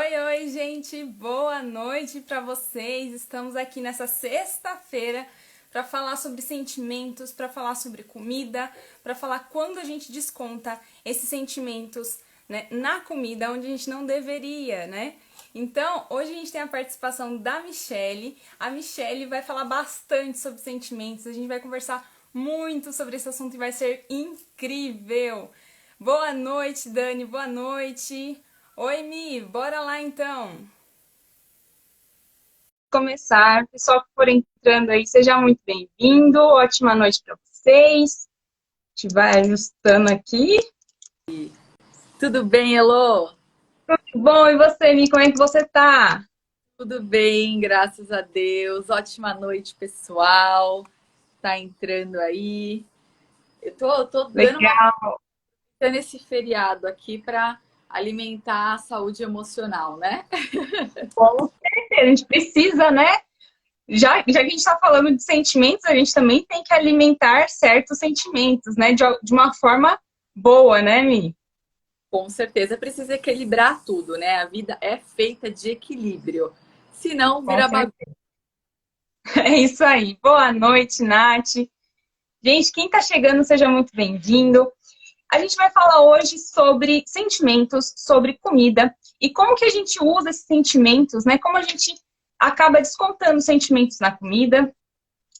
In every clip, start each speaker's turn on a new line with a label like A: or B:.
A: Oi, gente, boa noite para vocês. Estamos aqui nessa sexta-feira para falar sobre sentimentos, para falar sobre comida, para falar quando a gente desconta esses sentimentos, né, na comida onde a gente não deveria, né? Então, hoje a gente tem a participação da Michelle. A Michelle vai falar bastante sobre sentimentos. A gente vai conversar muito sobre esse assunto e vai ser incrível. Boa noite, Dani. Boa noite. Oi, Mi, bora lá então. Começar, pessoal que for entrando aí, seja muito bem-vindo. Ótima noite para vocês. A gente vai ajustando aqui.
B: Tudo bem, Elô?
A: Tudo bom, e você, Mi, como é que você tá?
B: Tudo bem, graças a Deus. Ótima noite, pessoal. Tá entrando aí. Eu tô
A: Legal,
B: dando esse feriado aqui para alimentar a saúde emocional, né?
A: com certeza, a gente precisa, né? Já que a gente está falando de sentimentos, a gente também tem que alimentar certos sentimentos, né? De uma forma boa, né, Mi?
B: Com certeza precisa equilibrar tudo, né? A vida é feita de equilíbrio. Senão
A: Com
B: vira bagunça.
A: certeza. É isso aí. Boa noite, Nath. Gente, quem está chegando, seja muito bem-vindo. A gente vai falar hoje sobre sentimentos, sobre comida e como que a gente usa esses sentimentos, né? Como a gente acaba descontando sentimentos na comida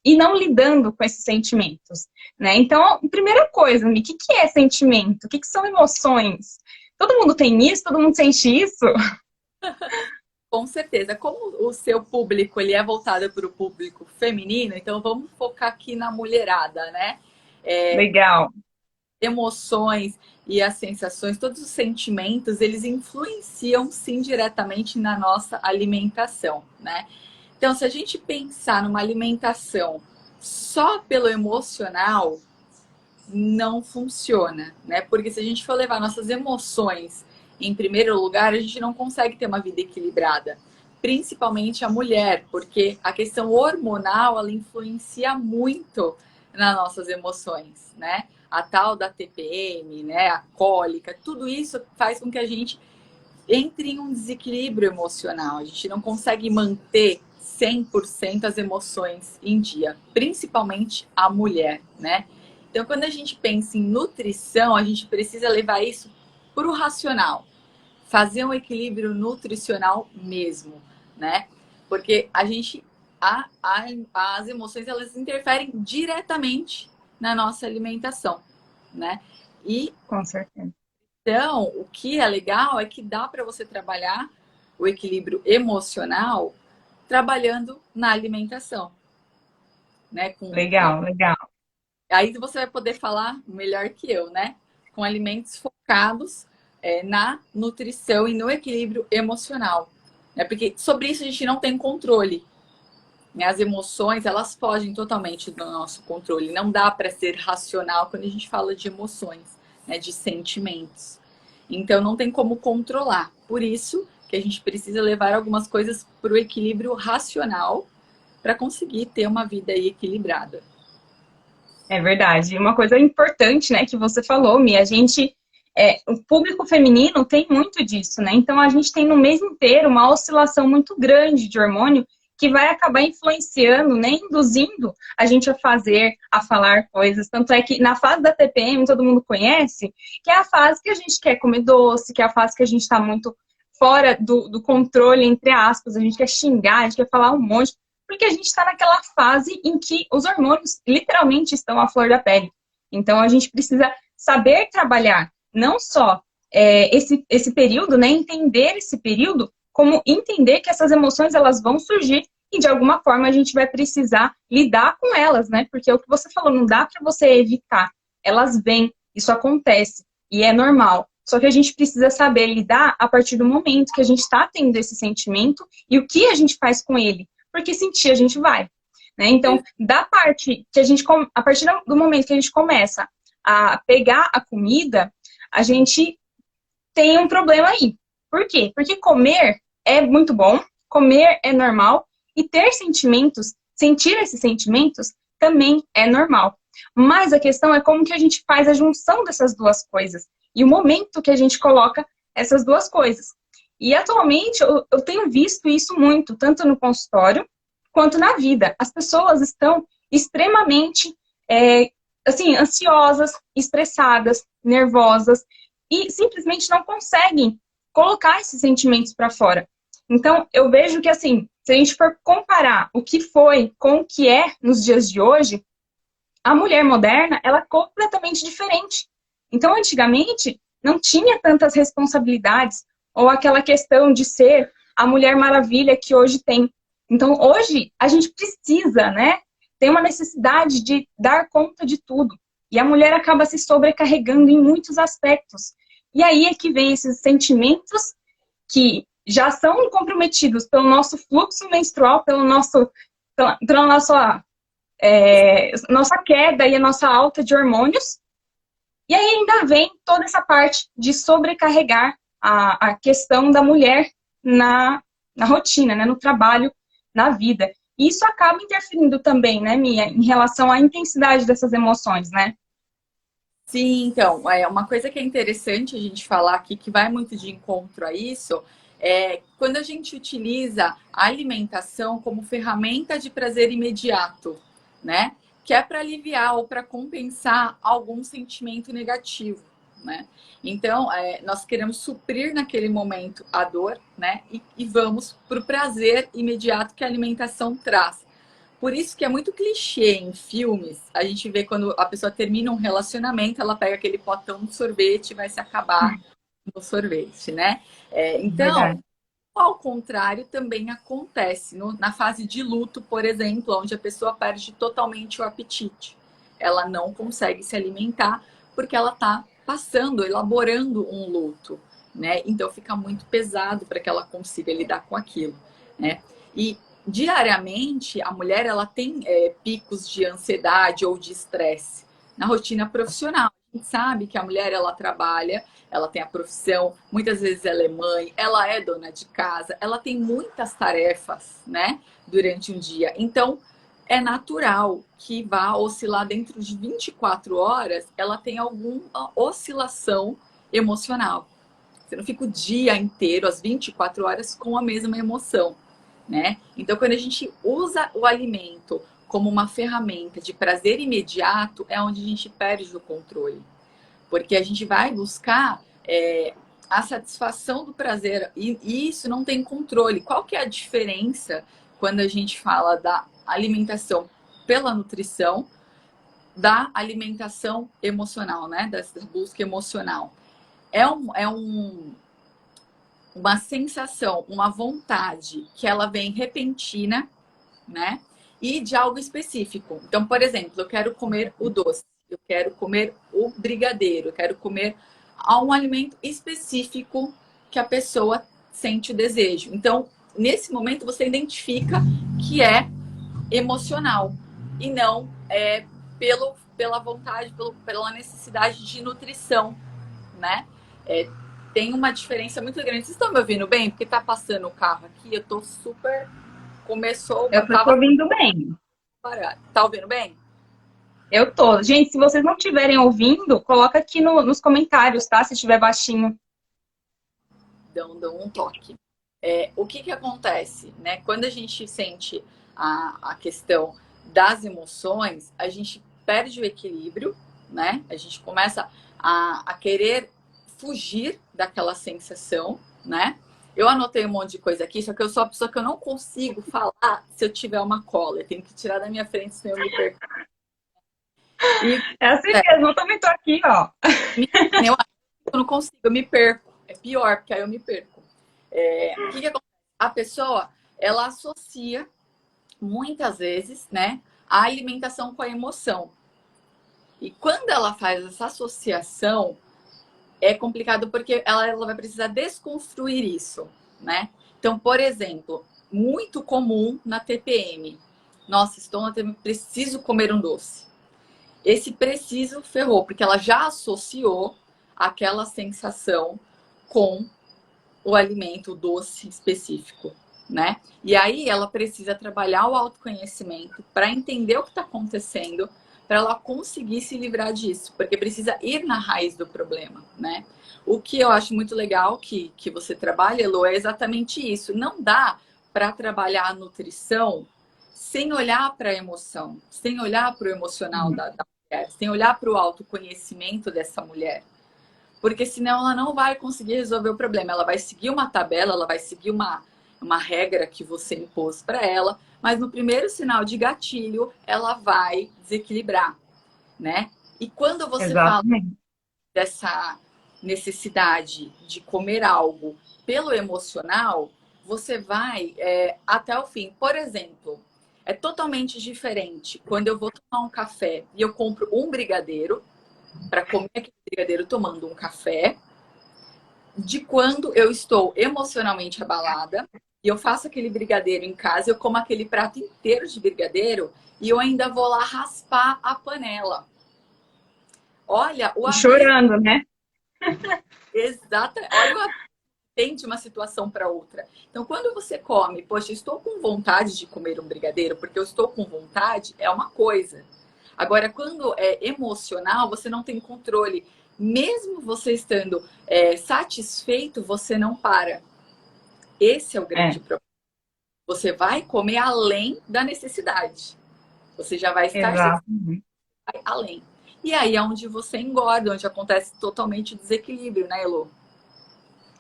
A: e não lidando com esses sentimentos, né? Então, primeira coisa, Mi, o que que é sentimento? O que que são emoções? Todo mundo tem isso? Todo mundo sente isso?
B: Com certeza. Como o seu público ele é voltado para o público feminino, então vamos focar aqui na mulherada, né?
A: Legal.
B: Emoções e as sensações, todos os sentimentos, eles influenciam sim diretamente na nossa alimentação, né? Então, se a gente pensar numa alimentação só pelo emocional, não funciona, né? Porque se a gente for levar nossas emoções em primeiro lugar, a gente não consegue ter uma vida equilibrada. Principalmente a mulher, porque a questão hormonal, ela influencia muito nas nossas emoções, né? A tal da TPM, né? A cólica, tudo isso faz com que a gente entre em um desequilíbrio emocional. A gente não consegue manter 100% as emoções em dia, principalmente a mulher, né? Então, quando a gente pensa em nutrição, a gente precisa levar isso para o racional, fazer um equilíbrio nutricional mesmo, né? Porque as emoções elas interferem diretamente na nossa alimentação, né? E
A: Com certeza.
B: então, o que é legal é que dá para você trabalhar o equilíbrio emocional trabalhando na alimentação, né?
A: Legal, legal.
B: Aí você vai poder falar melhor que eu, né? Com alimentos focados na nutrição e no equilíbrio emocional. Né? Porque sobre isso a gente não tem controle. Né? As emoções, elas fogem totalmente do nosso controle. Não dá para ser racional quando a gente fala de emoções, né? De sentimentos. Então não tem como controlar. Por isso que a gente precisa levar algumas coisas para o equilíbrio racional para conseguir ter uma vida aí equilibrada.
A: É verdade. E uma coisa importante, né, que você falou, Mi, o público feminino tem muito disso, né? Então a gente tem no mês inteiro uma oscilação muito grande de hormônio que vai acabar influenciando, né, induzindo a gente a fazer, a falar coisas. Tanto é que na fase da TPM, todo mundo conhece, que é a fase que a gente quer comer doce, que é a fase que a gente está muito fora do controle, entre aspas, a gente quer xingar, a gente quer falar um monte porque a gente está naquela fase em que os hormônios literalmente estão à flor da pele. Então a gente precisa saber trabalhar não só esse período, né, entender esse período, como entender que essas emoções elas vão surgir e de alguma forma a gente vai precisar lidar com elas, né? Porque é o que você falou, não dá para você evitar. Elas vêm, isso acontece e é normal. Só que a gente precisa saber lidar a partir do momento que a gente está tendo esse sentimento e o que a gente faz com ele. Porque sentir a gente vai. Né? Então, da parte que a partir do momento que a gente começa a pegar a comida, a gente tem um problema aí. Por quê? Porque comer é muito bom, comer é normal, e ter sentimentos, sentir esses sentimentos, também é normal. Mas a questão é como que a gente faz a junção dessas duas coisas. E o momento que a gente coloca essas duas coisas. E atualmente eu tenho visto isso muito, tanto no consultório quanto na vida. As pessoas estão extremamente assim, ansiosas, estressadas, nervosas e simplesmente não conseguem colocar esses sentimentos para fora. Então, eu vejo que, assim, se a gente for comparar o que foi com o que é nos dias de hoje, a mulher moderna, ela é completamente diferente. Então, antigamente, não tinha tantas responsabilidades, ou aquela questão de ser a Mulher Maravilha que hoje tem. Então, hoje, a gente precisa, né? Tem uma necessidade de dar conta de tudo. E a mulher acaba se sobrecarregando em muitos aspectos. E aí é que vem esses sentimentos que já são comprometidos pelo nosso fluxo menstrual, pela nossa queda e a nossa alta de hormônios. E aí ainda vem toda essa parte de sobrecarregar a questão da mulher na rotina, né, no trabalho, na vida. E isso acaba interferindo também, né, Mia, em relação à intensidade dessas emoções, né?
B: Sim, então, uma coisa que é interessante a gente falar aqui, que vai muito de encontro a isso, é quando a gente utiliza a alimentação como ferramenta de prazer imediato, né? Que é para aliviar ou para compensar algum sentimento negativo, né? Então, nós queremos suprir naquele momento a dor, né? E vamos para o prazer imediato que a alimentação traz. Por isso que é muito clichê em filmes. A gente vê quando a pessoa termina um relacionamento, ela pega aquele potão de sorvete e vai se acabar no sorvete, né? Então,
A: Verdade.
B: ao contrário, também acontece na fase de luto, por exemplo, onde a pessoa perde totalmente o apetite. Ela não consegue se alimentar porque ela está passando, elaborando um luto, né? Então fica muito pesado para que ela consiga lidar com aquilo, né? E diariamente a mulher ela tem picos de ansiedade ou de estresse na rotina profissional. A gente sabe que a mulher ela trabalha, ela tem a profissão, muitas vezes ela é mãe, ela é dona de casa, ela tem muitas tarefas, né, durante um dia. Então, é natural que vá oscilar dentro de 24 horas, ela tem alguma oscilação emocional. Você não fica o dia inteiro, as 24 horas, com a mesma emoção, né? Então, quando a gente usa o alimento como uma ferramenta de prazer imediato, é onde a gente perde o controle. Porque a gente vai buscar a satisfação do prazer e isso não tem controle. Qual que é a diferença quando a gente fala da alimentação pela nutrição, da alimentação emocional, né? Dessa busca emocional? Uma sensação, uma vontade que ela vem repentina, né? E de algo específico. Então, por exemplo, eu quero comer o doce, eu quero comer o brigadeiro, eu quero comer um alimento específico que a pessoa sente o desejo. Então, nesse momento, você identifica que é emocional e não pela vontade, pela necessidade de nutrição, né? É, tem uma diferença muito grande. Vocês estão me ouvindo bem? Porque tá passando o carro aqui, eu tô super. Começou,
A: Eu tô te
B: tava
A: ouvindo bem.
B: parado. Tá ouvindo bem?
A: Eu tô. Gente, se vocês não estiverem ouvindo, coloca aqui nos comentários, tá? Se estiver baixinho.
B: Dão um toque. O que acontece, né? Quando a gente sente a questão das emoções, a gente perde o equilíbrio, né? A gente começa a querer fugir daquela sensação, né? Eu anotei um monte de coisa aqui, só que eu sou a pessoa que eu não consigo falar se eu tiver uma cola. Eu tenho que tirar da minha frente, senão eu me perco. E
A: É assim
B: é,
A: mesmo, eu também tô aqui, ó.
B: eu não consigo, eu me perco. É pior, porque aí eu me perco. O que acontece? A pessoa, ela associa muitas vezes, né, a alimentação com a emoção. E quando ela faz essa associação, é complicado porque ela vai precisar desconstruir isso, né? Então, por exemplo, muito comum na TPM. Nossa, estou na TPM, preciso comer um doce. Esse preciso ferrou, porque ela já associou aquela sensação com o alimento doce específico, né? E aí ela precisa trabalhar o autoconhecimento para entender o que está acontecendo, para ela conseguir se livrar disso, porque precisa ir na raiz do problema, né? O que eu acho muito legal que você trabalha, Elô, é exatamente isso. Não dá para trabalhar a nutrição sem olhar para a emoção, sem olhar para o emocional da mulher, sem olhar para o autoconhecimento dessa mulher. Porque senão ela não vai conseguir resolver o problema. Ela vai seguir uma tabela, ela vai seguir uma regra que você impôs para ela, mas no primeiro sinal de gatilho, ela vai desequilibrar, né? E quando você fala
A: Exatamente.
B: dessa necessidade de comer algo pelo emocional, você vai até o fim. Por exemplo, é totalmente diferente quando eu vou tomar um café e eu compro um brigadeiro para comer aquele brigadeiro tomando um café, de quando eu estou emocionalmente abalada e eu faço aquele brigadeiro em casa, eu como aquele prato inteiro de brigadeiro e eu ainda vou lá raspar a panela. Olha, o
A: E
B: abismo.
A: chorando, né?
B: Exato. Olha o abismo de uma situação para outra. Então, quando você come, poxa, estou com vontade de comer um brigadeiro, porque eu estou com vontade, é uma coisa. Agora, quando é emocional, você não tem controle. Mesmo você estando satisfeito, você não para. Esse é o grande
A: É,
B: problema. Você vai comer além da necessidade. Você já vai estar satisfeito
A: exato.
B: além. E aí é onde você engorda, onde acontece totalmente o desequilíbrio, né, Elô?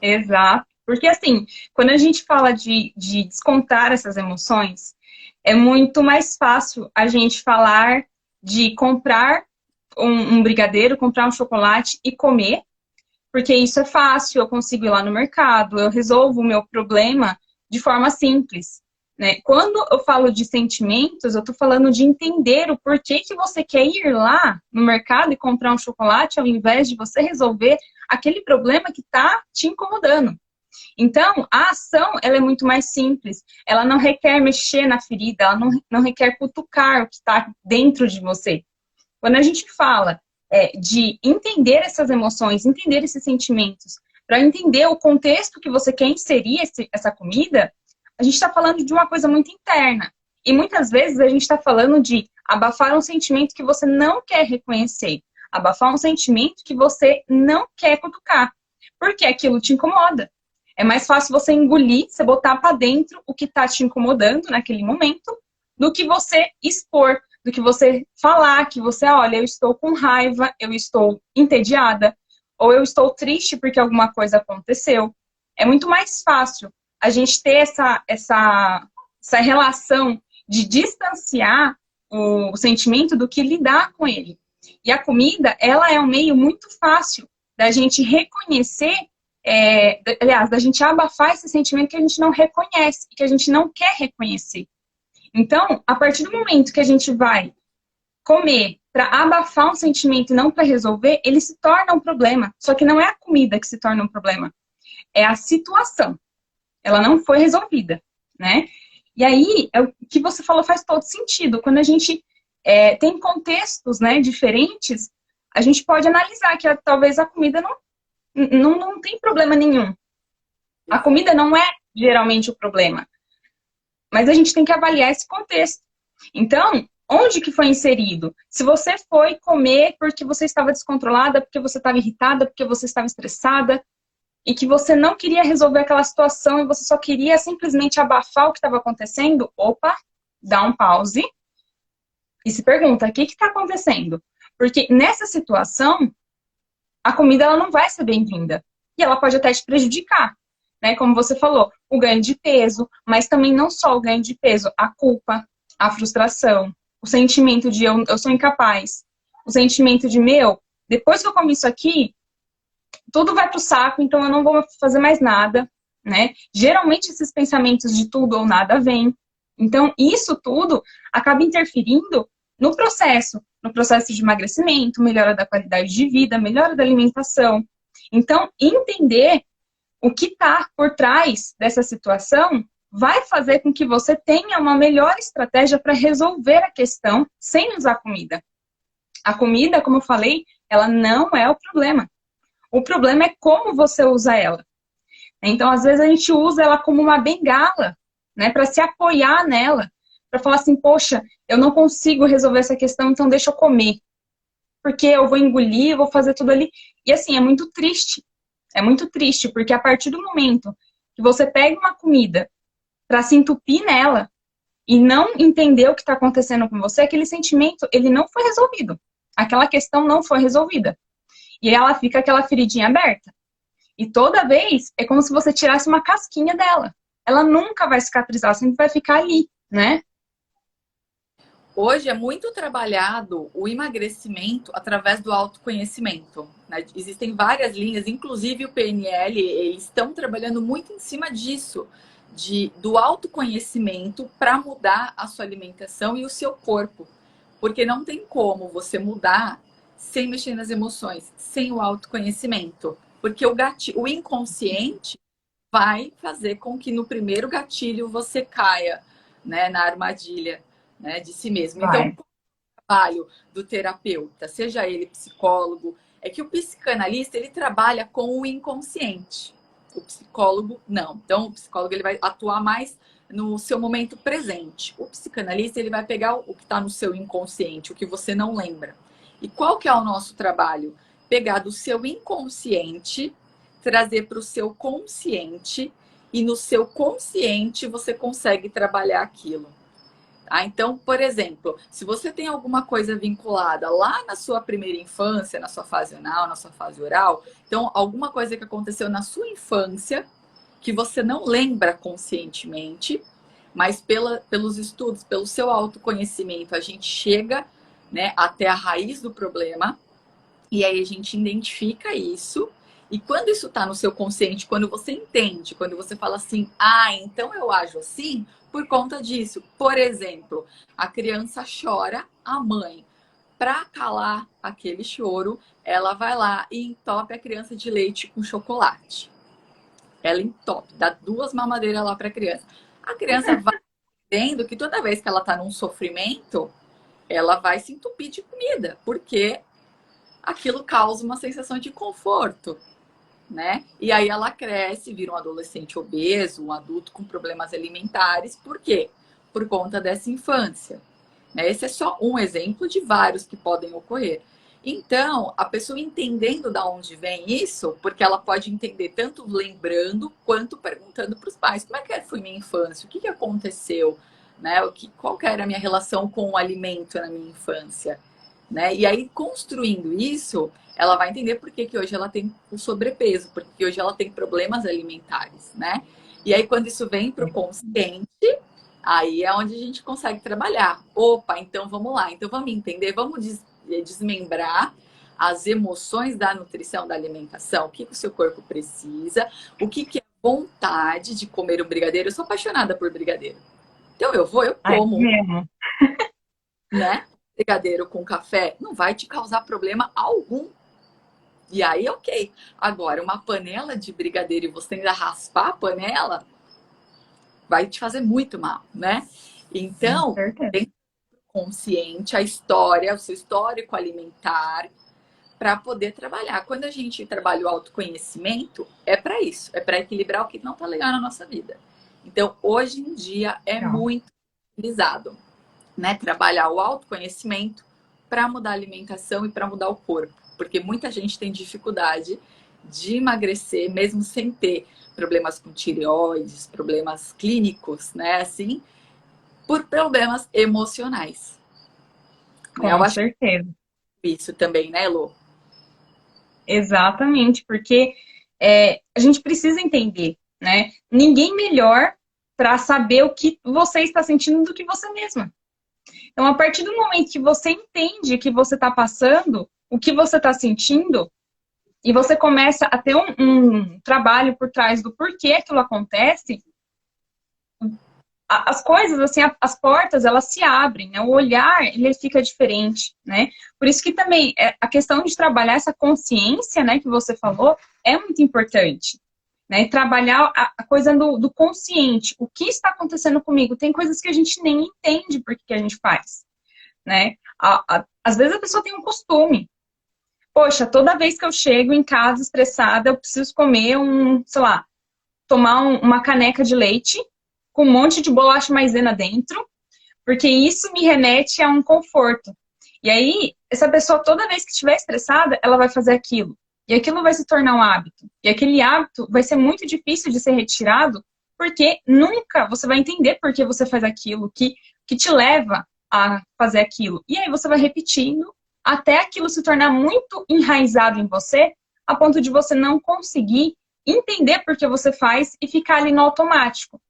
A: Exato. Porque, assim, quando a gente fala de descontar essas emoções, é muito mais fácil a gente falar de comprar um brigadeiro, comprar um chocolate e comer, porque isso é fácil, eu consigo ir lá no mercado, eu resolvo o meu problema de forma simples, né? Quando eu falo de sentimentos, eu tô falando de entender o porquê que você quer ir lá no mercado e comprar um chocolate ao invés de você resolver aquele problema que tá te incomodando. Então, a ação, ela é muito mais simples. Ela não requer mexer na ferida, ela não requer cutucar o que está dentro de você. Quando a gente fala de entender essas emoções, entender esses sentimentos, para entender o contexto que você quer inserir essa comida, a gente está falando de uma coisa muito interna. E muitas vezes a gente está falando de abafar um sentimento que você não quer reconhecer, abafar um sentimento que você não quer cutucar, porque aquilo te incomoda. É mais fácil você engolir, você botar para dentro o que está te incomodando naquele momento, do que você expor, do que você falar que você, olha, eu estou com raiva, eu estou entediada, ou eu estou triste porque alguma coisa aconteceu. É muito mais fácil a gente ter essa relação de distanciar o sentimento do que lidar com ele. E a comida, ela é um meio muito fácil da gente reconhecer, aliás, da gente abafar esse sentimento que a gente não reconhece, que a gente não quer reconhecer. Então, a partir do momento que a gente vai comer para abafar um sentimento e não para resolver, ele se torna um problema. Só que não é a comida que se torna um problema, é a situação. Ela não foi resolvida, né? E aí, o que você falou faz todo sentido. Quando a gente tem contextos, né, diferentes, a gente pode analisar que talvez a comida não tem problema nenhum. A comida não é geralmente o problema. Mas a gente tem que avaliar esse contexto. Então, onde que foi inserido? Se você foi comer porque você estava descontrolada, porque você estava irritada, porque você estava estressada, e que você não queria resolver aquela situação e você só queria simplesmente abafar o que estava acontecendo, opa, dá um pause e se pergunta, o que está acontecendo? Porque nessa situação, a comida ela não vai ser bem-vinda. E ela pode até te prejudicar, né? Como você falou, o ganho de peso, mas também não só o ganho de peso, a culpa, a frustração, o sentimento de eu sou incapaz, o sentimento de, depois que eu comi isso aqui, tudo vai pro saco, então eu não vou fazer mais nada, né? Geralmente esses pensamentos de tudo ou nada vêm. Então, isso tudo acaba interferindo no processo de emagrecimento, melhora da qualidade de vida, melhora da alimentação. Então, entender o que está por trás dessa situação vai fazer com que você tenha uma melhor estratégia para resolver a questão sem usar comida. A comida, como eu falei, ela não é o problema. O problema é como você usa ela. Então, às vezes, a gente usa ela como uma bengala, né, para se apoiar nela. para falar assim, poxa, eu não consigo resolver essa questão, então deixa eu comer. Porque eu vou engolir, eu vou fazer tudo ali. E assim, é muito triste. É muito triste, porque a partir do momento que você pega uma comida para se entupir nela e não entender o que está acontecendo com você, aquele sentimento, ele não foi resolvido. Aquela questão não foi resolvida. E ela fica aquela feridinha aberta. E toda vez é como se você tirasse uma casquinha dela. Ela nunca vai cicatrizar, sempre vai ficar ali, né?
B: Hoje é muito trabalhado o emagrecimento através do autoconhecimento, né? Existem várias linhas, inclusive o PNL, eles estão trabalhando muito em cima disso, do autoconhecimento para mudar a sua alimentação e o seu corpo. Porque não tem como você mudar sem mexer nas emoções, sem o autoconhecimento. Porque o inconsciente vai fazer com que no primeiro gatilho você caia, né, na armadilha, né, de si mesmo. Então,
A: Vai.
B: o trabalho do terapeuta, seja ele psicólogo, é que o psicanalista ele trabalha com o inconsciente. O psicólogo não. Então, o psicólogo ele vai atuar mais no seu momento presente. O psicanalista ele vai pegar o que está no seu inconsciente, o que você não lembra. E qual que é o nosso trabalho? Pegar do seu inconsciente, trazer para o seu consciente, e no seu consciente você consegue trabalhar aquilo. Ah, então, por exemplo, se você tem alguma coisa vinculada lá na sua primeira infância, na sua fase anal, na sua fase oral, então alguma coisa que aconteceu na sua infância que você não lembra conscientemente, mas pelos estudos, pelo seu autoconhecimento, a gente chega, né, até a raiz do problema e aí a gente identifica isso. E quando isso está no seu consciente, quando você entende, quando você fala assim, ah, então eu ajo assim por conta disso. Por exemplo, a criança chora, a mãe, para calar aquele choro, ela vai lá e entope a criança de leite com chocolate. Ela entope, dá 2 mamadeiras lá para a criança. A criança vai entendendo que toda vez que ela está num sofrimento, ela vai se entupir de comida, porque aquilo causa uma sensação de conforto, né? E aí ela cresce, vira um adolescente obeso, um adulto com problemas alimentares. Por quê? Por conta dessa infância. Né? Esse é só um exemplo de vários que podem ocorrer. Então, a pessoa entendendo de onde vem isso, porque ela pode entender tanto lembrando quanto perguntando para os pais: como é que foi minha infância? O que aconteceu? Né? Qual que era a minha relação com o alimento na minha infância? Né? E aí, construindo isso, ela vai entender por que hoje ela tem o sobrepeso, porque hoje ela tem problemas alimentares, né? E aí, quando isso vem para o consciente, aí é onde a gente consegue trabalhar. Opa, então vamos lá. Então vamos entender, vamos desmembrar as emoções da nutrição, da alimentação. O que o seu corpo precisa, o que é vontade de comer um brigadeiro. Eu sou apaixonada por brigadeiro. Então eu como,
A: mesmo.
B: né? Brigadeiro com café não vai te causar problema algum. E aí, ok. Agora, uma panela de brigadeiro e você ainda raspar a panela, vai te fazer muito mal, né? Então, tem consciente a história, o seu histórico alimentar, para poder trabalhar. Quando a gente trabalha o autoconhecimento, é para isso, é para equilibrar o que não tá legal na nossa vida. Então, hoje em dia é muito utilizado, né? Trabalhar o autoconhecimento para mudar a alimentação e para mudar o corpo, porque muita gente tem dificuldade de emagrecer, mesmo sem ter problemas com tireoides, problemas clínicos, né? Assim, por problemas emocionais.
A: Com certeza.
B: Isso também, né, Lu?
A: Exatamente, porque a gente precisa entender, né? Ninguém melhor para saber o que você está sentindo do que você mesma. Então, a partir do momento que você entende o que você está passando, o que você está sentindo, e você começa a ter um trabalho por trás do porquê aquilo acontece, as coisas, assim, as portas, elas se abrem, né? O olhar, ele fica diferente, né? Por isso que também a questão de trabalhar essa consciência, né, que você falou, é muito importante, né? E trabalhar a coisa do consciente. O que está acontecendo comigo? Tem coisas que a gente nem entende por que a gente faz, né? Às vezes a pessoa tem um costume. Poxa, toda vez que eu chego em casa estressada, eu preciso comer sei lá, tomar uma caneca de leite com um monte de bolacha maisena dentro, porque isso me remete a um conforto. E aí, essa pessoa, toda vez que estiver estressada, ela vai fazer aquilo. E aquilo vai se tornar um hábito. E aquele hábito vai ser muito difícil de ser retirado, porque nunca você vai entender por que você faz aquilo, que te leva a fazer aquilo. E aí você vai repetindo até aquilo se tornar muito enraizado em você, a ponto de você não conseguir entender por que você faz e ficar ali no automático.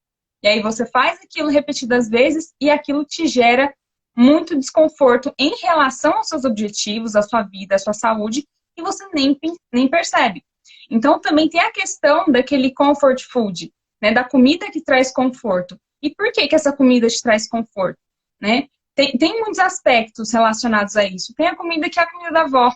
A: E aí você faz aquilo repetidas vezes e aquilo te gera muito desconforto em relação aos seus objetivos, à sua vida, à sua saúde, e você nem percebe. Então também tem a questão daquele comfort food, né, da comida que traz conforto. E por que essa comida te traz conforto? Né? Tem muitos aspectos relacionados a isso. Tem a comida que é a comida da avó.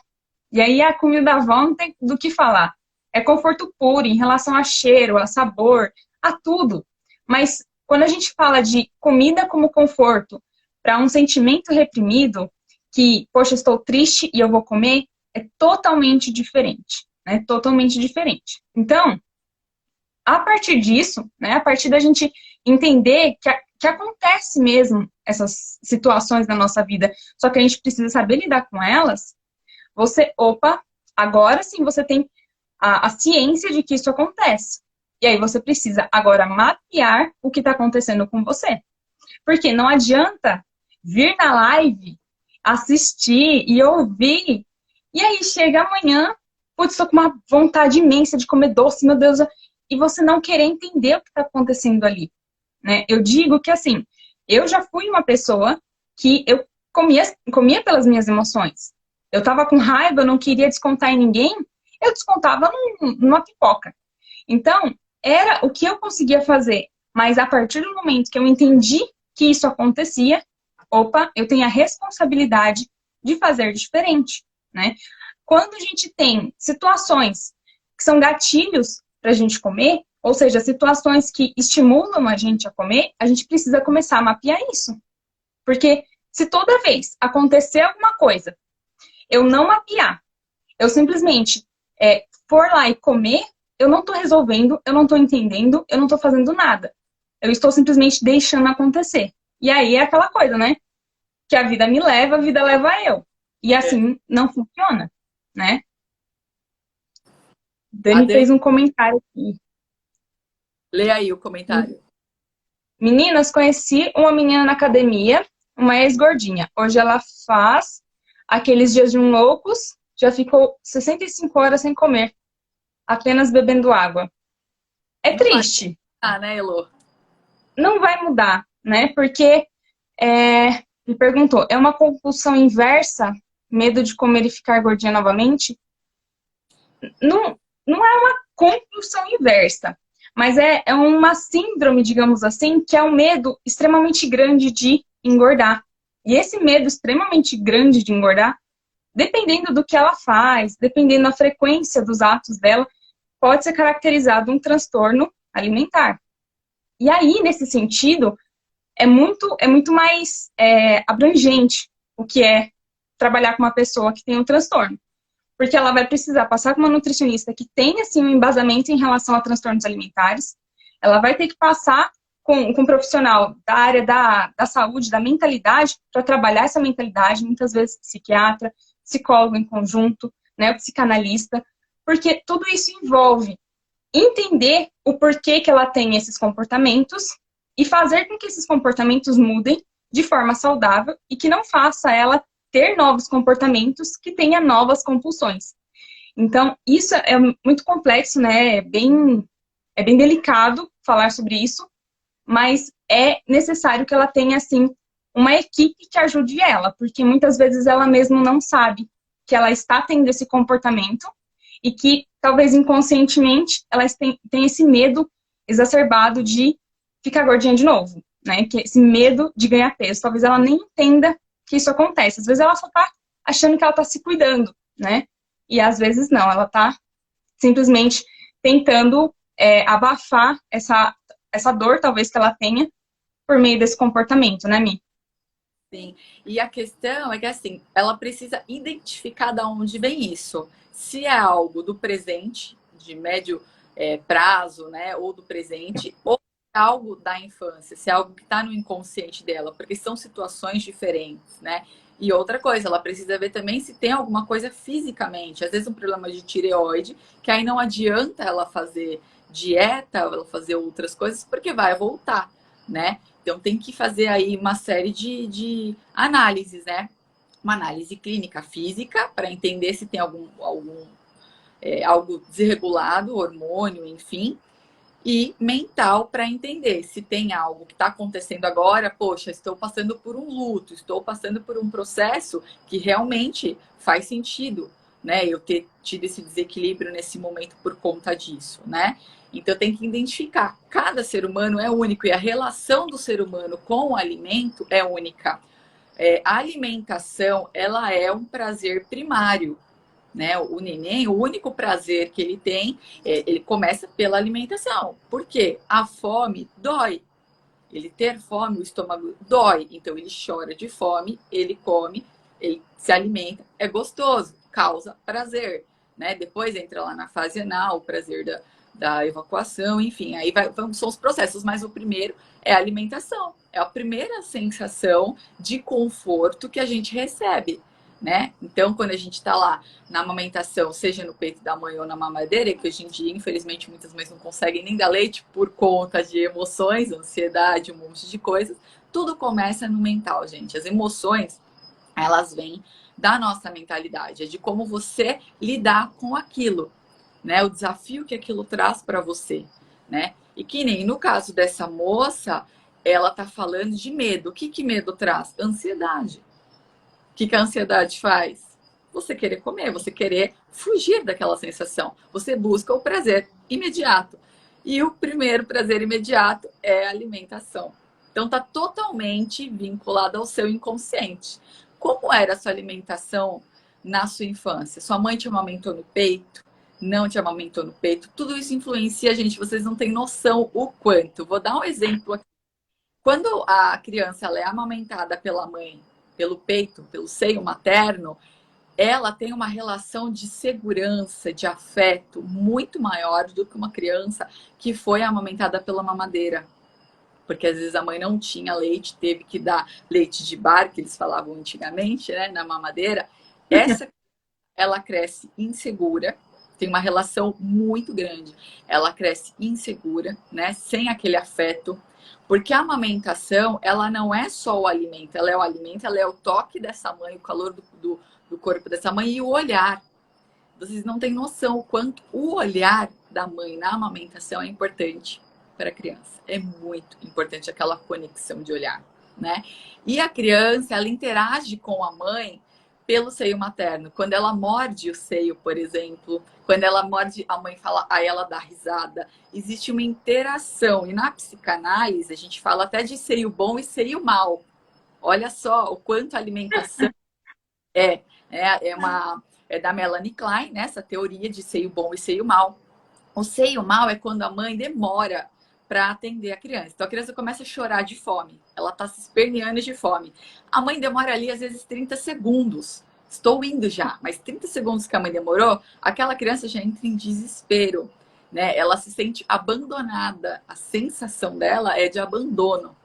A: E aí a comida da avó não tem do que falar. É conforto puro em relação a cheiro, a sabor, a tudo. Mas quando a gente fala de comida como conforto para um sentimento reprimido, que, poxa, estou triste e eu vou comer, é totalmente diferente. Né? Totalmente diferente. Então, a partir disso, né, a partir da gente entender que acontece mesmo essas situações na nossa vida, só que a gente precisa saber lidar com elas, agora sim você tem a ciência de que isso acontece. E aí você precisa agora mapear o que está acontecendo com você. Porque não adianta vir na live, assistir e ouvir, e aí chega amanhã, putz, estou com uma vontade imensa de comer doce, meu Deus, e você não querer entender o que está acontecendo ali. Né? Eu digo que, assim, eu já fui uma pessoa que eu comia pelas minhas emoções. Eu estava com raiva, eu não queria descontar em ninguém, eu descontava numa pipoca. Então, era o que eu conseguia fazer. Mas a partir do momento que eu entendi que isso acontecia, eu tenho a responsabilidade de fazer diferente. Né? Quando a gente tem situações que são gatilhos para a gente comer, ou seja, situações que estimulam a gente a comer, a gente precisa começar a mapear isso. Porque se toda vez acontecer alguma coisa, eu não mapear, eu simplesmente for lá e comer, eu não estou resolvendo, eu não estou entendendo, eu não estou fazendo nada. Eu estou simplesmente deixando acontecer. E aí é aquela coisa, né? Que a vida me leva, a vida leva eu. E assim não funciona, né? Dani fez um comentário aqui.
B: Lê aí o comentário.
A: Meninas, conheci uma menina na academia, uma ex-gordinha. Hoje ela faz aqueles dias de um loucos, já ficou 65 horas sem comer, apenas bebendo água. É triste.
B: Ah, né, Elô?
A: Não vai mudar, né? Porque, me perguntou, é uma compulsão inversa? Medo de comer e ficar gordinha novamente? Não, não é uma compulsão inversa. Mas é uma síndrome, digamos assim, que é um medo extremamente grande de engordar. E esse medo extremamente grande de engordar, dependendo do que ela faz, dependendo da frequência dos atos dela, pode ser caracterizado um transtorno alimentar. E aí, nesse sentido, é muito mais abrangente o que é trabalhar com uma pessoa que tem um transtorno. Porque ela vai precisar passar com uma nutricionista que tenha, assim, um embasamento em relação a transtornos alimentares. Ela vai ter que passar com um profissional da área da saúde, da mentalidade, para trabalhar essa mentalidade, muitas vezes psiquiatra, psicólogo em conjunto, né, psicanalista, porque tudo isso envolve entender o porquê que ela tem esses comportamentos e fazer com que esses comportamentos mudem de forma saudável e que não faça ela ter novos comportamentos que tenha novas compulsões. Então, isso é muito complexo, né? É bem delicado falar sobre isso, mas é necessário que ela tenha, assim, uma equipe que ajude ela, porque muitas vezes ela mesma não sabe que ela está tendo esse comportamento e que, talvez inconscientemente, ela tem esse medo exacerbado de ficar gordinha de novo, né? Que esse medo de ganhar peso. Talvez ela nem entenda que isso acontece. Às vezes ela só tá achando que ela tá se cuidando, né? E às vezes não, ela tá simplesmente tentando abafar essa dor, talvez, que ela tenha por meio desse comportamento, né, Mi?
B: Sim. E a questão é que, assim, ela precisa identificar de onde vem isso. Se é algo do presente, de médio prazo, né, ou do presente, ou algo da infância, se é algo que está no inconsciente dela, porque são situações diferentes, né? E outra coisa, ela precisa ver também se tem alguma coisa fisicamente, às vezes um problema de tireoide, que aí não adianta ela fazer dieta, ela fazer outras coisas, porque vai voltar, né? Então tem que fazer aí uma série de análises, né? Uma análise clínica física para entender se tem algo desregulado, hormônio, enfim, e mental para entender se tem algo que está acontecendo agora. Poxa, estou passando por um luto, estou passando por um processo que realmente faz sentido, né? Eu ter tido esse desequilíbrio nesse momento por conta disso, né? Então tem que identificar. Cada ser humano é único e a relação do ser humano com o alimento é única. A alimentação, ela é um prazer primário, né? O neném, o único prazer que ele tem, ele começa pela alimentação. Por quê? A fome dói. Ele ter fome, o estômago dói. Então ele chora de fome, ele come, ele se alimenta, é gostoso, causa prazer, né? Depois entra lá na fase anal, o prazer da evacuação, enfim, aí são os processos, mas o primeiro é a alimentação. É a primeira sensação de conforto que a gente recebe, né? Então, quando a gente está lá na amamentação, seja no peito da mãe ou na mamadeira, que hoje em dia, infelizmente, muitas mães não conseguem nem dar leite por conta de emoções, ansiedade, um monte de coisas, tudo começa no mental, gente. As emoções, elas vêm da nossa mentalidade, é de como você lidar com aquilo, né? O desafio que aquilo traz para você, né? E que nem no caso dessa moça, ela tá falando de medo. O que medo traz? Ansiedade. O que a ansiedade faz? Você querer comer, você querer fugir daquela sensação. Você busca o prazer imediato. E o primeiro prazer imediato é a alimentação. Então está totalmente vinculado ao seu inconsciente. Como era a sua alimentação na sua infância? Sua mãe te amamentou no peito? Não te amamentou no peito? Tudo isso influencia, gente. Vocês não têm noção o quanto. Vou dar um exemplo aqui. Quando a criança ela é amamentada pela mãe, pelo peito, pelo seio materno, ela tem uma relação de segurança, de afeto muito maior do que uma criança que foi amamentada pela mamadeira. Porque às vezes a mãe não tinha leite, teve que dar leite de bar, que eles falavam antigamente, né, na mamadeira. Essa ela cresce insegura, tem uma relação muito grande. Ela cresce insegura, né, sem aquele afeto. Porque a amamentação, ela não é só o alimento, ela é o alimento, ela é o toque dessa mãe, o calor do corpo dessa mãe e o olhar. Vocês não têm noção o quanto o olhar da mãe na amamentação é importante para a criança. É muito importante aquela conexão de olhar, né? E a criança, ela interage com a mãe pelo seio materno. Quando ela morde o seio, por exemplo, quando ela morde, a mãe fala, aí ela dá risada. Existe uma interação. E na psicanálise, a gente fala até de seio bom e seio mau. Olha só o quanto a alimentação é, é da Melanie Klein, né? Essa teoria de seio bom e seio mau. O seio mau é quando a mãe demora para atender a criança. Então a criança começa a chorar de fome. Ela está se esperneando de fome. A mãe demora ali, às vezes, 30 segundos. Estou indo já, mas 30 segundos que a mãe demorou, aquela criança já entra em desespero, né? Ela se sente abandonada. A sensação dela é de abandono,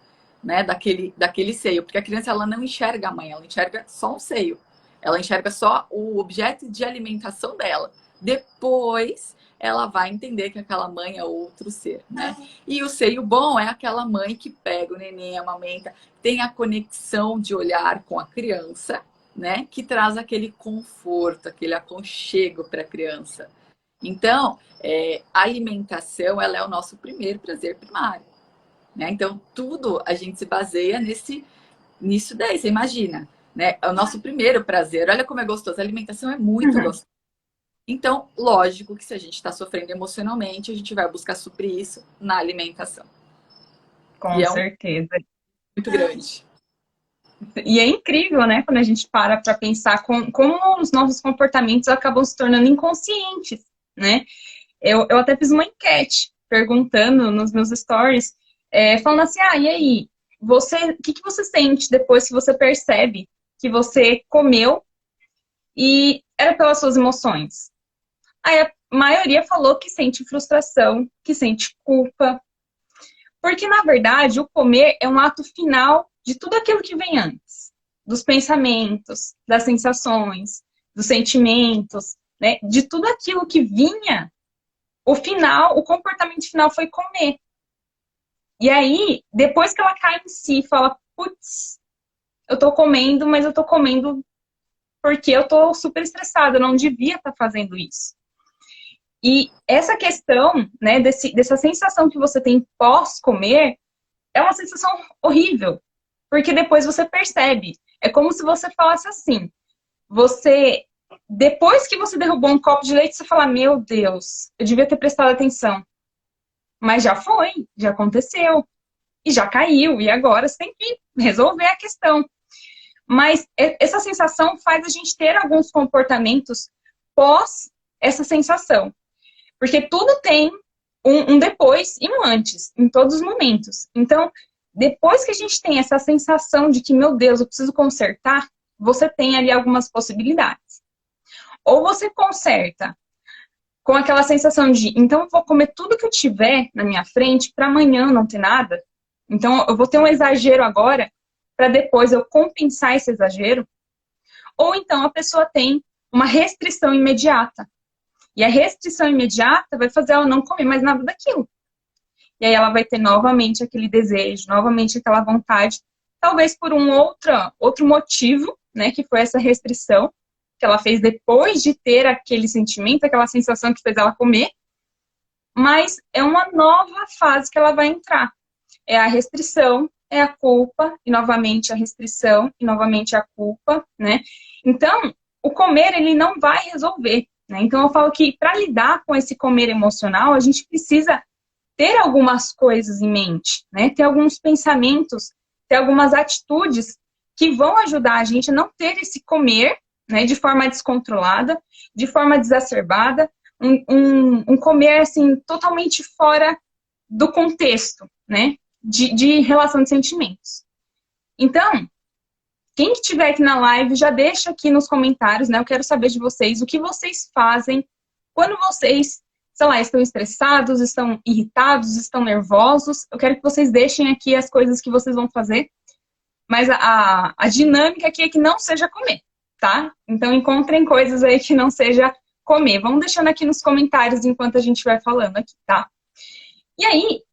B: né? Daquele seio. Porque a criança ela não enxerga a mãe, ela enxerga só o seio. Ela enxerga só o objeto de alimentação dela. Depois ela vai entender que aquela mãe é outro ser, né? E o seio bom é aquela mãe que pega o neném, amamenta, tem a conexão de olhar com a criança, né? Que traz aquele conforto, aquele aconchego para a criança. Então, a alimentação, ela é o nosso primeiro prazer primário, né? Então, tudo a gente se baseia nisso daí, você imagina, né? É o nosso primeiro prazer. Olha como é gostoso. A alimentação é muito gostosa. Então, lógico que se a gente está sofrendo emocionalmente, a gente vai buscar suprir isso na alimentação.
A: Com certeza.
B: Muito grande.
A: E é incrível, né, quando a gente para pensar como os nossos comportamentos acabam se tornando inconscientes, né? Eu até fiz uma enquete perguntando nos meus stories, falando assim, e aí, o que você sente depois que você percebe que você comeu e era pelas suas emoções? Aí a maioria falou que sente frustração, que sente culpa. Porque, na verdade, o comer é um ato final de tudo aquilo que vem antes. Dos pensamentos, das sensações, dos sentimentos, né? De tudo aquilo que vinha, o final, o comportamento final foi comer. E aí, depois que ela cai em si, fala, putz, eu tô comendo, mas eu tô comendo porque eu tô super estressada, eu não devia estar fazendo isso. E essa questão, né, dessa sensação que você tem pós-comer, é uma sensação horrível, porque depois você percebe. É como se você falasse assim, depois que você derrubou um copo de leite, você fala, meu Deus, eu devia ter prestado atenção. Mas já foi, já aconteceu, e já caiu, e agora você tem que resolver a questão. Mas essa sensação faz a gente ter alguns comportamentos pós essa sensação. Porque tudo tem um depois e um antes, em todos os momentos. Então, depois que a gente tem essa sensação de que, meu Deus, eu preciso consertar, você tem ali algumas possibilidades. Ou você conserta com aquela sensação de, então eu vou comer tudo que eu tiver na minha frente para amanhã não ter nada. Então, eu vou ter um exagero agora para depois eu compensar esse exagero. Ou então a pessoa tem uma restrição imediata. E a restrição imediata vai fazer ela não comer mais nada daquilo. E aí ela vai ter novamente aquele desejo, novamente aquela vontade, talvez por um outro motivo, né, que foi essa restrição que ela fez depois de ter aquele sentimento, aquela sensação que fez ela comer. Mas é uma nova fase que ela vai entrar. É a restrição, é a culpa, e novamente a restrição, e novamente a culpa, né? Então, o comer, ele não vai resolver. Né? Então, eu falo que para lidar com esse comer emocional, a gente precisa ter algumas coisas em mente, né? Ter alguns pensamentos, ter algumas atitudes que vão ajudar a gente a não ter esse comer, né, de forma descontrolada, de forma exacerbada, um comer assim, totalmente fora do contexto, né? De relação de sentimentos. Então, quem que estiver aqui na live, já deixa aqui nos comentários, né? Eu quero saber de vocês, o que vocês fazem quando vocês, sei lá, estão estressados, estão irritados, estão nervosos. Eu quero que vocês deixem aqui as coisas que vocês vão fazer. Mas a dinâmica aqui é que não seja comer, tá? Então, encontrem coisas aí que não seja comer. Vamos deixando aqui nos comentários enquanto a gente vai falando aqui, tá? E aí,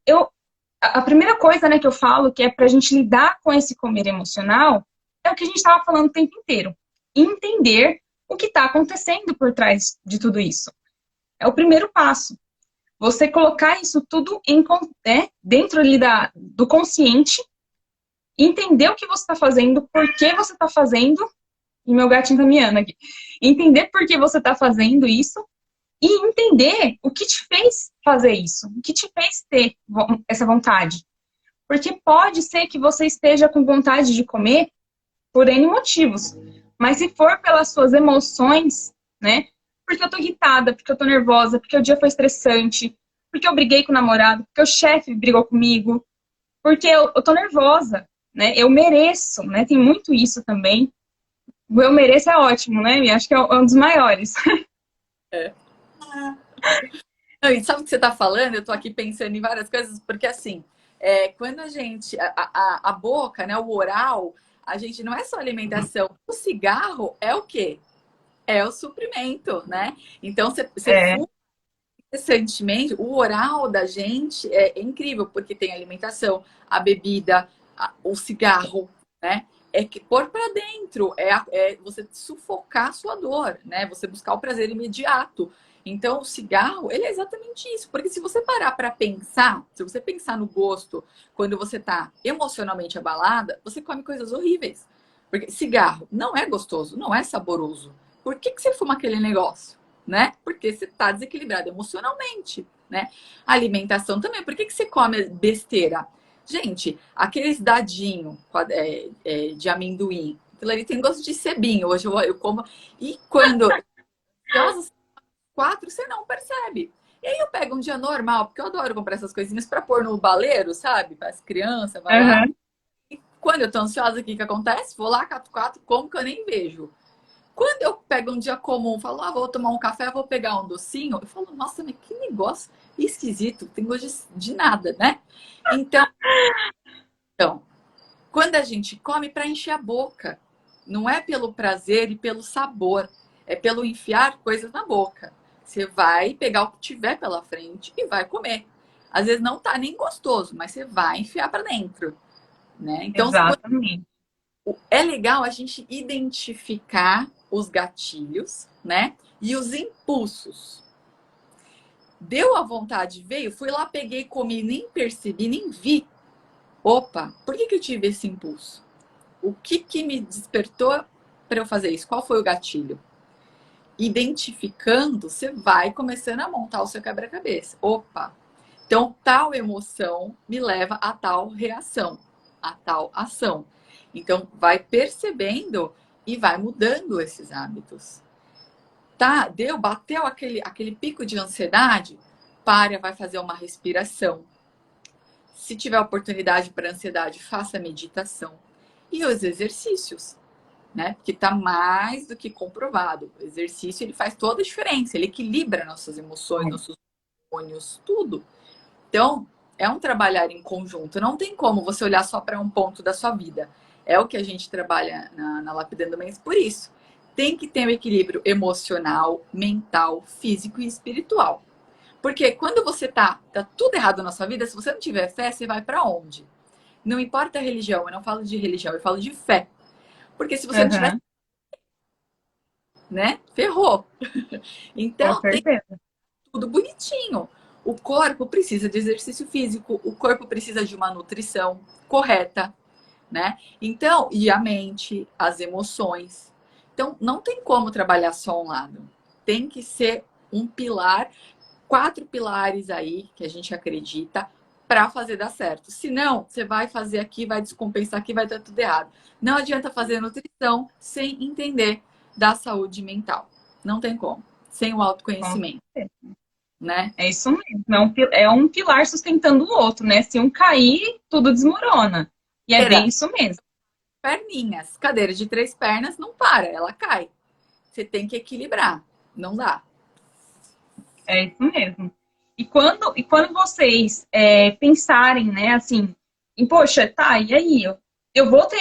A: a primeira coisa, né, que eu falo, que é pra gente lidar com esse comer emocional, é o que a gente estava falando o tempo inteiro. Entender o que está acontecendo por trás de tudo isso. É o primeiro passo. Você colocar isso tudo dentro ali do consciente, entender o que você está fazendo, por que você está fazendo, e meu gatinho tá miando aqui. Entender por que você está fazendo isso, e entender o que te fez fazer isso, o que te fez ter essa vontade. Porque pode ser que você esteja com vontade de comer por N motivos. Mas se for pelas suas emoções, né? Porque eu tô irritada, porque eu tô nervosa, porque o dia foi estressante, porque eu briguei com o namorado, porque o chefe brigou comigo, porque eu tô nervosa, né? Eu mereço, né? Tem muito isso também. O eu mereço é ótimo, né? E acho que é um dos maiores.
B: É. Não, e sabe o que você tá falando? Eu tô aqui pensando em várias coisas, porque assim, quando a gente, a boca, né, o oral, a gente não é só alimentação. O cigarro é o quê? É o suprimento, né? Então, você fuma interessantemente, o oral da gente é incrível, porque tem alimentação, a bebida, o cigarro, né? É que pôr para dentro, é você sufocar a sua dor, né? Você buscar o prazer imediato. Então, o cigarro, ele é exatamente isso. Porque se você parar para pensar, se você pensar no gosto, quando você está emocionalmente abalada, você come coisas horríveis. Porque cigarro não é gostoso, não é saboroso. Por que você fuma aquele negócio? Né? Porque você está desequilibrado emocionalmente, né? Alimentação também. Por que você come besteira? Gente, aqueles dadinho de amendoim, aquilo ali tem gosto de cebinho. Hoje eu como. E quando quatro, você não percebe. E aí eu pego um dia normal, porque eu adoro comprar essas coisinhas para pôr no baleiro, sabe? Para as crianças, vai lá. E quando eu tô ansiosa, o que acontece? Vou lá, cato quatro, como que eu nem vejo. Quando eu pego um dia comum, falo, vou tomar um café, vou pegar um docinho, eu falo, nossa, mas que negócio. esquisito, tem gosto de nada, né? Então, quando a gente come para encher a boca, não é pelo prazer e pelo sabor, é pelo enfiar coisas na boca. Você vai pegar o que tiver pela frente e vai comer. Às vezes não tá nem gostoso, mas você vai enfiar para dentro, né? Então,
A: Exatamente.
B: é legal a gente identificar os gatilhos, né? E os impulsos. Deu a vontade, veio, fui lá, peguei, comi, nem percebi, nem vi. Opa, por que eu tive esse impulso? O que me despertou para eu fazer isso? Qual foi o gatilho? Identificando, você vai começando a montar o seu quebra-cabeça. Opa, então tal emoção me leva a tal reação, a tal ação. Então, vai percebendo e vai mudando esses hábitos. Tá? Bateu aquele pico de ansiedade? Para, vai fazer uma respiração. Se tiver oportunidade para ansiedade, faça meditação. E os exercícios, né? Porque está mais do que comprovado. O exercício, ele faz toda a diferença. Ele equilibra nossas emoções, nossos hormônios, tudo. Então, é um trabalhar em conjunto. Não tem como você olhar só para um ponto da sua vida. É o que a gente trabalha na Lapidando Mentes por isso. Tem que ter um equilíbrio emocional, mental, físico e espiritual. Porque quando você tá tudo errado na sua vida, se você não tiver fé, você vai para onde? Não importa a religião, eu não falo de religião, eu falo de fé. Porque se você não tiver,
A: Uhum.
B: né, ferrou.
A: Com
B: Então, tem
A: certeza.
B: tudo bonitinho. O corpo precisa de exercício físico, o corpo precisa de uma nutrição correta, né? Então, e a mente, as emoções. Então, não tem como trabalhar só um lado. Tem que ser um pilar, 4 pilares aí que a gente acredita para fazer dar certo. Senão, você vai fazer aqui, vai descompensar aqui, vai dar tudo errado. Não adianta fazer nutrição sem entender da saúde mental. Não tem como. Sem o
A: Com
B: autoconhecimento,
A: certeza.
B: né?
A: É isso mesmo. É um pilar sustentando o outro, né? Se um cair, tudo desmorona. E é bem isso mesmo.
B: Perninhas. Cadeira de 3 pernas não para, ela cai. Você tem que equilibrar. Não dá.
A: É isso mesmo. E quando vocês pensarem, né, assim, em, poxa, tá, e aí? Eu vou ter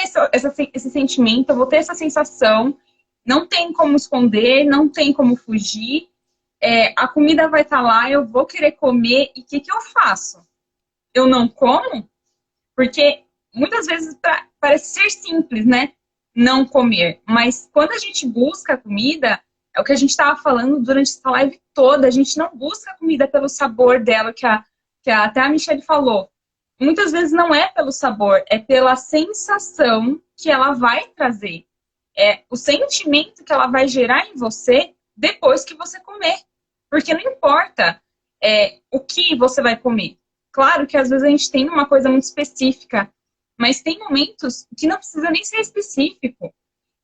A: esse sentimento, eu vou ter essa sensação, não tem como esconder, não tem como fugir, a comida vai estar lá, eu vou querer comer, e o que eu faço? Eu não como? Porque muitas vezes parece ser simples, né? Não comer. Mas quando a gente busca a comida, é o que a gente estava falando durante essa live toda, a gente não busca a comida pelo sabor dela, até a Michelle falou. Muitas vezes não é pelo sabor, é pela sensação que ela vai trazer. É o sentimento que ela vai gerar em você depois que você comer. Porque não importa o que você vai comer. Claro que às vezes a gente tem uma coisa muito específica, mas tem momentos que não precisa nem ser específico.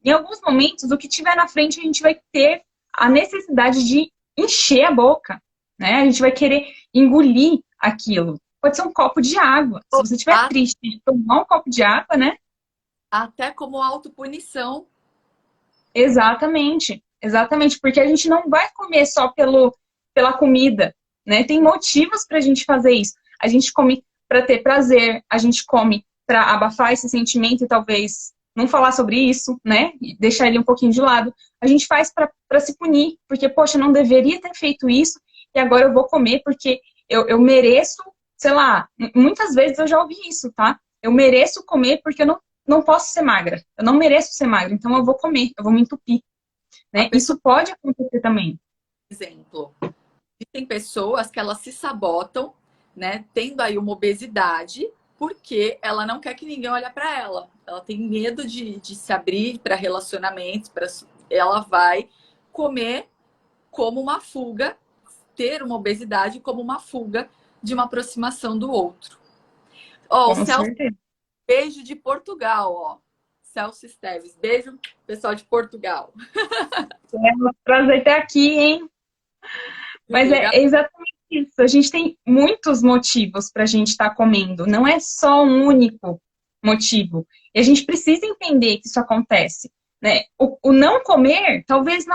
A: Em alguns momentos, o que tiver na frente, a gente vai ter a necessidade de encher a boca, né? A gente vai querer engolir aquilo. Pode ser um copo de água. Se você estiver triste, tomar um copo de água, né?
B: Até como autopunição.
A: Exatamente. Exatamente. Porque a gente não vai comer só pela comida, né? Tem motivos para a gente fazer isso. A gente come para ter prazer, a gente come para abafar esse sentimento e talvez não falar sobre isso, né? E deixar ele um pouquinho de lado. A gente faz para se punir, porque, poxa, eu não deveria ter feito isso e agora eu vou comer porque eu mereço, sei lá, muitas vezes eu já ouvi isso, tá? Eu mereço comer porque eu não posso ser magra. Eu não mereço ser magra, então eu vou comer, eu vou me entupir, né? Isso pode acontecer também.
B: Exemplo, tem pessoas que elas se sabotam, né, tendo aí uma obesidade, porque ela não quer que ninguém olhe para ela. Ela tem medo de se abrir para relacionamentos, ela vai comer como uma fuga, ter uma obesidade como uma fuga de uma aproximação do outro. Ó, o
A: Com
B: Celso,
A: certeza.
B: beijo de Portugal, ó. Celso Esteves, beijo, pessoal de Portugal.
A: É um prazer ter aqui, hein?
B: Muito
A: Mas
B: legal.
A: é exatamente isso. A gente tem muitos motivos para a gente estar comendo. Não é só um único motivo. E a gente precisa entender que isso acontece, né? O não comer, talvez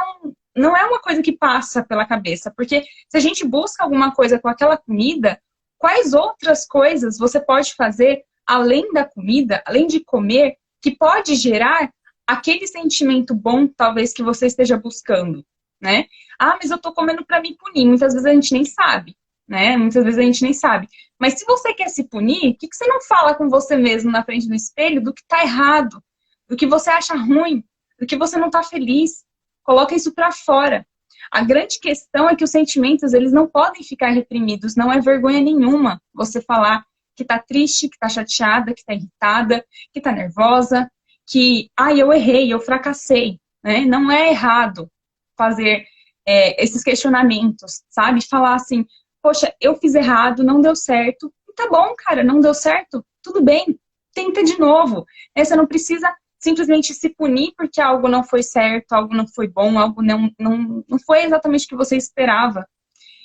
A: não é uma coisa que passa pela cabeça, porque se a gente busca alguma coisa com aquela comida, quais outras coisas você pode fazer além da comida, além de comer, que pode gerar aquele sentimento bom, talvez, que você esteja buscando, né? Ah, mas eu tô comendo para me punir. Muitas vezes a gente nem sabe, né? Muitas vezes a gente nem sabe. Mas se você quer se punir, por que você não fala com você mesmo na frente do espelho do que tá errado, do que você acha ruim, do que você não tá feliz? Coloca isso para fora. A grande questão é que os sentimentos, eles não podem ficar reprimidos. Não é vergonha nenhuma você falar que tá triste, que tá chateada, que tá irritada, que tá nervosa, que, eu errei, eu fracassei, né? Não é errado fazer esses questionamentos, sabe? Falar assim, poxa, eu fiz errado, não deu certo. E tá bom, cara, não deu certo, tudo bem, tenta de novo. Você não precisa simplesmente se punir porque algo não foi certo, algo não foi bom, algo não foi exatamente o que você esperava.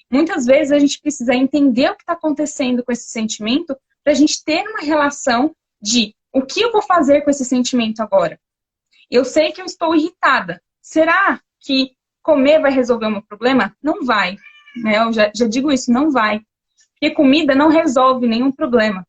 A: Muitas vezes a gente precisa entender o que está acontecendo com esse sentimento para a gente ter uma relação de o que eu vou fazer com esse sentimento agora. Eu sei que eu estou irritada. Será que comer vai resolver o meu problema? Não vai. Né? Eu já digo isso, não vai. Porque comida não resolve nenhum problema.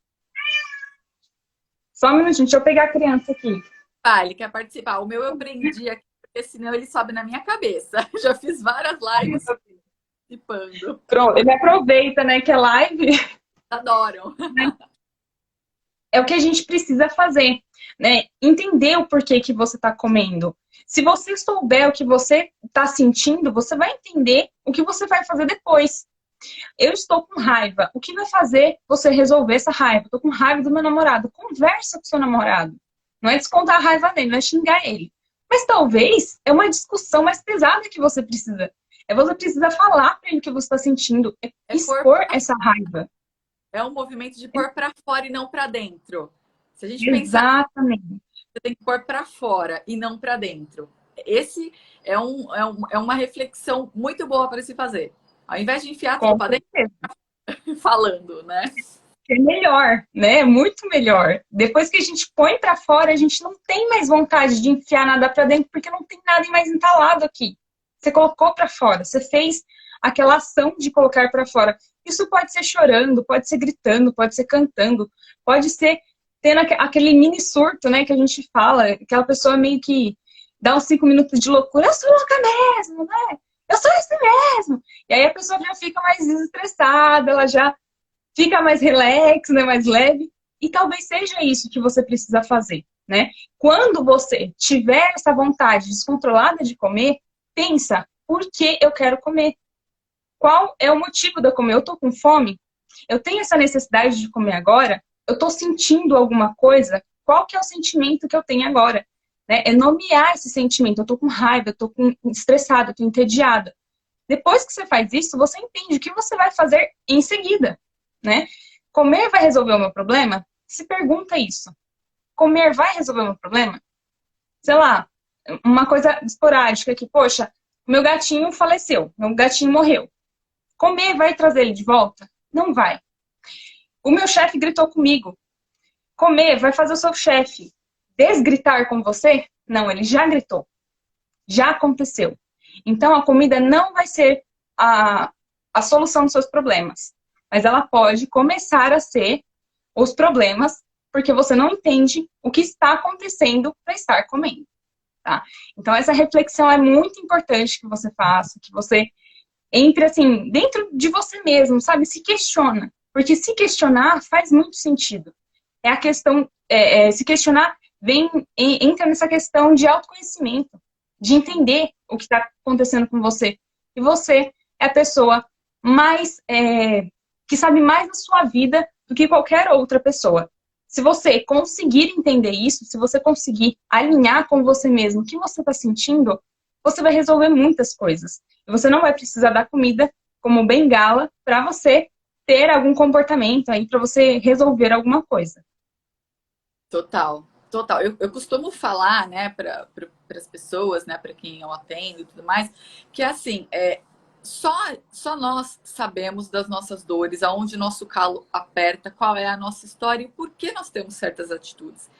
A: Só um minutinho, deixa eu pegar a criança aqui.
B: Ah, ele quer participar. O meu eu prendi aqui, porque senão ele sobe na minha cabeça. Já fiz várias lives participando.
A: Pronto, ele aproveita, né, que é live.
B: Adoram.
A: É o que a gente precisa fazer, né? Entender o porquê que você está comendo. Se você souber o que você está sentindo, você vai entender o que você vai fazer depois. Eu estou com raiva. O que vai fazer você resolver essa raiva? Estou com raiva do meu namorado. Conversa com seu namorado. Não é descontar a raiva dele, não é xingar ele. Mas talvez é uma discussão mais pesada que você precisa. Você precisa falar para ele o que você está sentindo. Expor essa raiva.
B: É um movimento de pôr para fora e não para dentro. Se a gente
A: Exatamente.
B: pensar, você tem que pôr para fora e não para dentro. Esse é uma reflexão muito boa para se fazer. Ao invés de enfiar tudo para dentro, falando, né?
A: É melhor, né? Muito melhor. Depois que a gente põe para fora, a gente não tem mais vontade de enfiar nada para dentro, porque não tem nada mais entalado aqui. Você colocou para fora, você fez aquela ação de colocar para fora. Isso pode ser chorando, pode ser gritando, pode ser cantando, pode ser tendo aquele mini surto, né, que a gente fala, aquela pessoa meio que dá uns 5 minutos de loucura. Eu sou louca mesmo, né? Eu sou isso mesmo. E aí a pessoa já fica mais desestressada, ela já fica mais relax, né, mais leve. E talvez seja isso que você precisa fazer, né? Quando você tiver essa vontade descontrolada de comer, pensa, por que eu quero comer? Qual é o motivo de eu comer? Eu tô com fome? Eu tenho essa necessidade de comer agora? Eu tô sentindo alguma coisa? Qual que é o sentimento que eu tenho agora? Né? É nomear esse sentimento. Eu tô com raiva, eu tô estressada, eu tô entediada. Depois que você faz isso, você entende o que você vai fazer em seguida, né? Comer vai resolver o meu problema? Se pergunta isso. Comer vai resolver o meu problema? Sei lá, uma coisa esporádica que, poxa, meu gatinho faleceu, meu gatinho morreu. Comer vai trazer ele de volta? Não vai. O meu chefe gritou comigo. Comer vai fazer o seu chefe desgritar com você? Não, ele já gritou. Já aconteceu. Então, a comida não vai ser a solução dos seus problemas. Mas ela pode começar a ser os problemas porque você não entende o que está acontecendo para estar comendo. Tá? Então, essa reflexão é muito importante que você faça, que você entre, assim, dentro de você mesmo, sabe? Se questiona. Porque se questionar faz muito sentido. É a questão, se questionar entra nessa questão de autoconhecimento, de entender o que está acontecendo com você. E você é a pessoa mais, que sabe mais da sua vida do que qualquer outra pessoa. Se você conseguir entender isso, se você conseguir alinhar com você mesmo o que você está sentindo, você vai resolver muitas coisas. E você não vai precisar da comida como bengala para você ter algum comportamento aí, para você resolver alguma coisa.
B: Total, total. Eu costumo falar, né, para as pessoas, né, para quem eu atendo e tudo mais, que assim, só nós sabemos das nossas dores, aonde nosso calo aperta, qual é a nossa história e por que nós temos certas atitudes.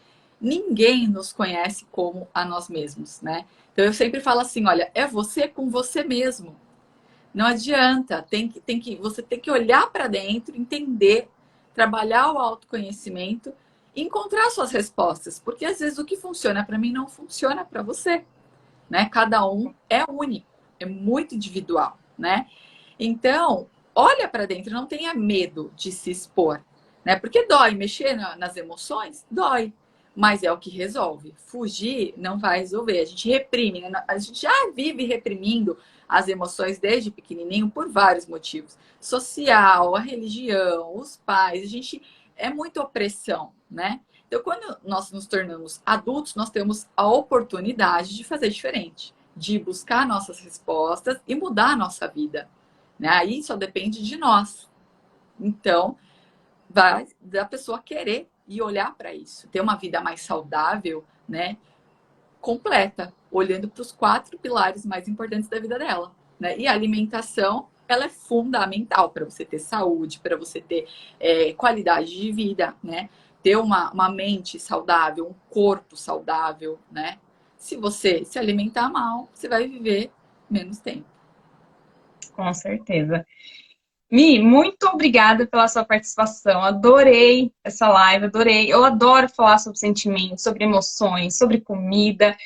B: ninguém nos conhece como a nós mesmos, né? Então eu sempre falo assim, olha, é você com você mesmo. Não adianta, você tem que olhar para dentro, entender, trabalhar o autoconhecimento, e encontrar suas respostas, porque às vezes o que funciona para mim não funciona para você, né? Cada um é único, é muito individual, né? Então, olha para dentro, não tenha medo de se expor, né? Porque dói, mexer nas emoções, dói. Mas é o que resolve. Fugir não vai resolver. A gente reprime, né? A gente já vive reprimindo as emoções desde pequenininho por vários motivos. Social, a religião, os pais. A gente é muita opressão, né? Então, quando nós nos tornamos adultos, nós temos a oportunidade de fazer diferente, de buscar nossas respostas e mudar a nossa vida, né? Aí só depende de nós. Então, vai da pessoa querer e olhar para isso, ter uma vida mais saudável, né? Completa, olhando para os 4 pilares mais importantes da vida dela, né? E a alimentação, ela é fundamental para você ter saúde, para você ter qualidade de vida, né? Ter uma mente saudável, um corpo saudável, né? Se você se alimentar mal, você vai viver menos tempo.
A: Com certeza. Mi, muito obrigada pela sua participação. Adorei essa live, adorei. Eu adoro falar sobre sentimentos, sobre emoções, sobre comida.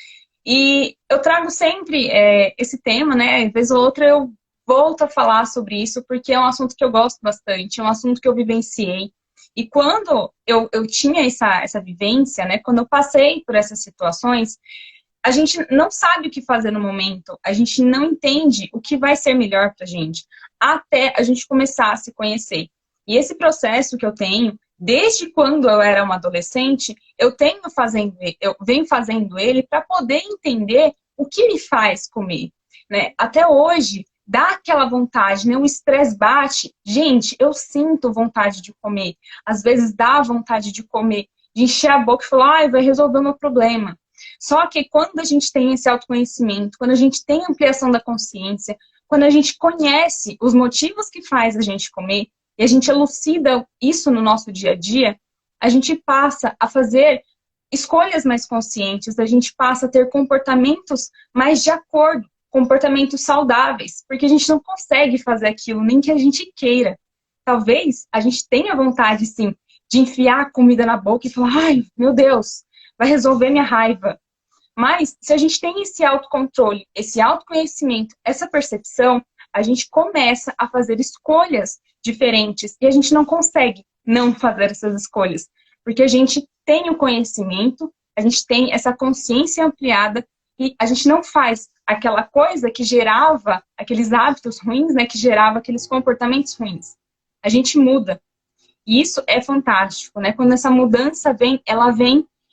A: E eu trago sempre esse tema, né? Às vezes ou outra eu volto a falar sobre isso, porque é um assunto que eu gosto bastante, é um assunto que eu vivenciei. E quando eu tinha essa vivência, né? Quando eu passei por essas situações, a gente não sabe o que fazer no momento, a gente não entende o que vai ser melhor pra gente, até a gente começar a se conhecer. E esse processo que eu tenho, desde quando eu era uma adolescente, eu venho fazendo ele para poder entender o que me faz comer, né? Até hoje, dá aquela vontade, né? O estresse bate. Gente, eu sinto vontade de comer. Às vezes dá vontade de comer, de encher a boca e falar, vai resolver o meu problema. Só que quando a gente tem esse autoconhecimento, quando a gente tem ampliação da consciência, quando a gente conhece os motivos que faz a gente comer e a gente elucida isso no nosso dia a dia, a gente passa a fazer escolhas mais conscientes, a gente passa a ter comportamentos mais de acordo, comportamentos saudáveis, porque a gente não consegue fazer aquilo nem que a gente queira. Talvez a gente tenha vontade, sim, de enfiar a comida na boca e falar, ai, meu Deus, vai resolver minha raiva. Mas, se a gente tem esse autocontrole, esse autoconhecimento, essa percepção, a gente começa a fazer escolhas diferentes e a gente não consegue não fazer essas escolhas, porque a gente tem o conhecimento, a gente tem essa consciência ampliada e a gente não faz aquela coisa que gerava aqueles hábitos ruins, né, que gerava aqueles comportamentos ruins. A gente muda. E isso é fantástico, né? Quando essa mudança vem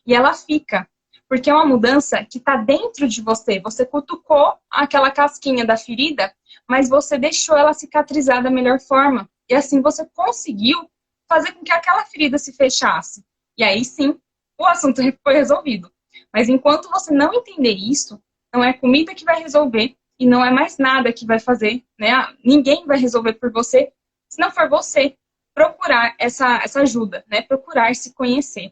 A: e ela fica. Porque é uma mudança que está dentro de você. Você cutucou aquela casquinha da ferida, mas você deixou ela cicatrizar da melhor forma. E assim você conseguiu fazer com que aquela ferida se fechasse. E aí sim, o assunto foi resolvido. Mas enquanto você não entender isso, não é comida que vai resolver e não é mais nada que vai fazer, né? Ninguém vai resolver por você, se não for você procurar essa ajuda, né? Procurar se conhecer.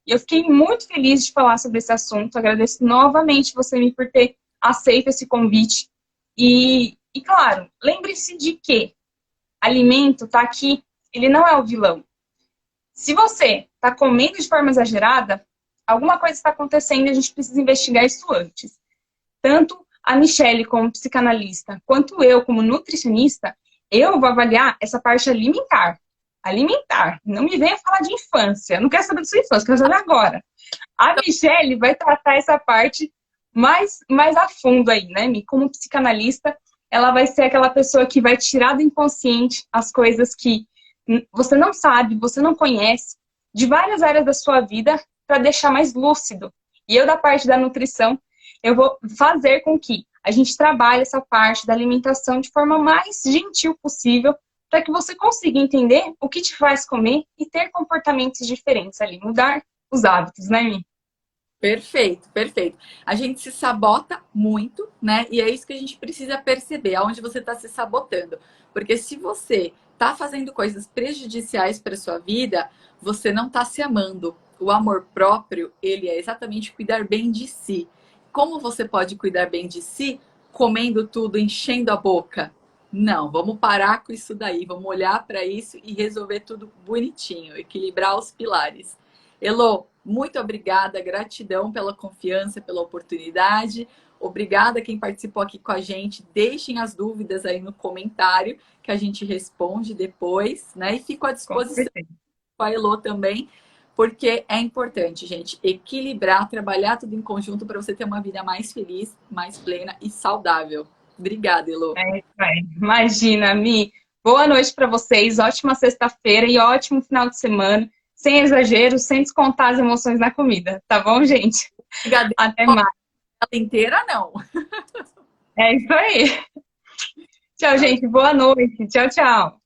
A: E eu fiquei muito feliz de falar sobre esse assunto. Agradeço novamente você me por ter aceito esse convite. E claro, lembre-se de que alimento está aqui, ele não é o vilão. Se você está comendo de forma exagerada, alguma coisa está acontecendo e a gente precisa investigar isso antes. Tanto a Michelle como psicanalista, quanto eu como nutricionista, eu vou avaliar essa parte alimentar. Alimentar. Não me venha falar de infância. Eu não quero saber da sua infância, quero saber agora. A Michelle vai tratar essa parte mais a fundo aí, né? Como psicanalista, ela vai ser aquela pessoa que vai tirar do inconsciente as coisas que você não sabe, você não conhece, de várias áreas da sua vida, para deixar mais lúcido. E eu, da parte da nutrição, eu vou fazer com que a gente trabalhe essa parte da alimentação de forma mais gentil possível, para que você consiga entender o que te faz comer e ter comportamentos diferentes ali, mudar os hábitos, né, Mi?
B: Perfeito, perfeito. A gente se sabota muito, né? E é isso que a gente precisa perceber, aonde você está se sabotando. Porque se você está fazendo coisas prejudiciais para sua vida, você não está se amando. O amor próprio, ele é exatamente cuidar bem de si. Como você pode cuidar bem de si? Comendo tudo, enchendo a boca? Não, vamos parar com isso daí, vamos olhar para isso e resolver tudo bonitinho, equilibrar os pilares. Elô, muito obrigada, gratidão pela confiança, pela oportunidade. Obrigada a quem participou aqui com a gente. Deixem as dúvidas aí no comentário que a gente responde depois, né? E fico à
A: Com
B: disposição
A: certeza.
B: com a Elô também, porque é importante, gente, equilibrar, trabalhar tudo em conjunto para você ter uma vida mais feliz, mais plena e saudável. Obrigada, Elô.
A: É isso aí. Imagina, Mi. Boa noite para vocês, ótima sexta-feira e ótimo final de semana. Sem exagero, sem descontar as emoções na comida, tá bom, gente?
B: Obrigada.
A: Até mais.
B: Ela inteira, não.
A: É isso aí. Tchau,
B: Tchau,
A: gente. Boa noite. Tchau, tchau.